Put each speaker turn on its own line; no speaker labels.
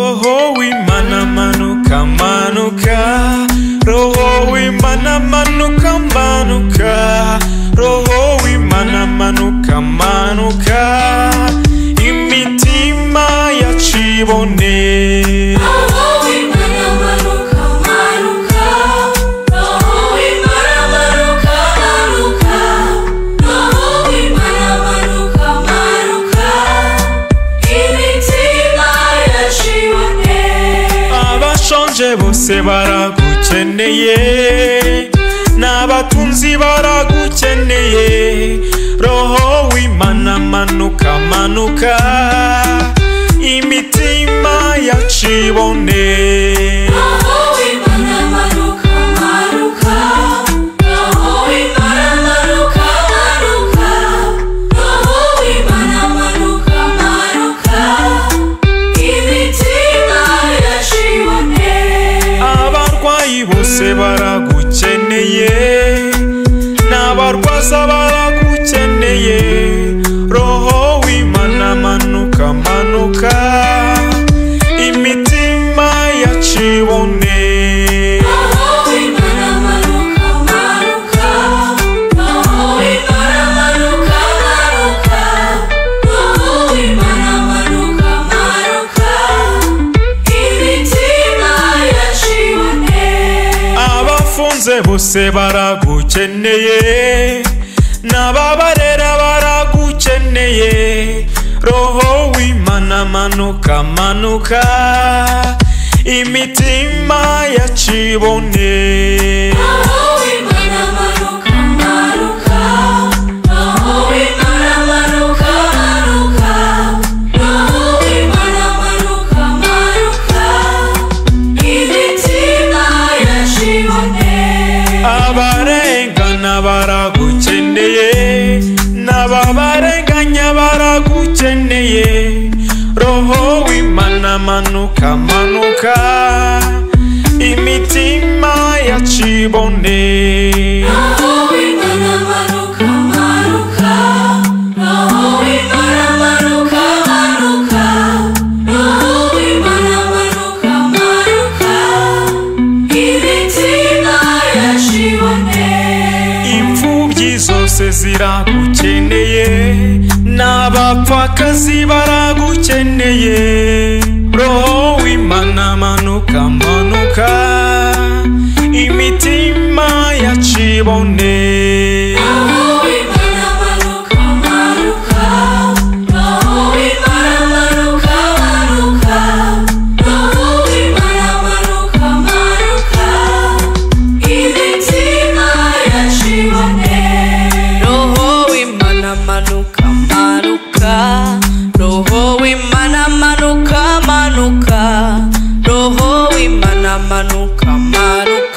Roho w'Imana manuka manuka, Roho w'Imana manuka manuka, Roho w'Imana manuka manuka, imitima yacibone.
Roho w'Imana manuka manuka, Roho w'Imana manuka manuka, Roho w'Imana manuka manuka, imitima yacibone.
Abashonje bose baragukeneye, n'abatunzi baragukeneye, Roho w'Imana manuka manuka, imitima yacibone.
Roho w'Imana manuka manuka, Roho w'Imana manuka manuka, Roho w'Imana manuka manuka, imitima yacibone.
Abarwayi bose baragukeneye, n'abarwaza baragukeneye, Roho w'Imana manuka manuka, imitima yacibone.
Roho w'Imana manuka manuka, Roho w'Imana manuka manuka, Roho w'Imana manuka manuka, imitima yacibone.
Abafunze bose baragukeneye, n'ababarera baragukeneye, Roho w'Imana manuka manuka, imitima yacibone.
Roho w'Imana manuka manuka, Roho w'Imana manuka manuka, Roho w'Imana manuka manuka, imitima yacibone.
Abarengana baragukeneye, n'ababarenganya baragukeneye, Roho w'Imana manuka manuka, imitima yacibone.
Roho w'Imana manuka manuka, Roho w'Imana manuka manuka, Roho w'Imana manuka manuka, imitima yacibone.
Imfubyi zose ziragukeneye, n'abapfakazi baragukeneye, Roho w'Imana manuka manuka, imitima yacibone.
Roho w'Imana manuka manuka, Roho w'Imana manuka manuka, Roho w'Imana manuka manuka, imitima yacibone.
Roho w'Imana manuka manuka, Roho w'Imana manuka manuka, Roho w'Imana manuka manuka.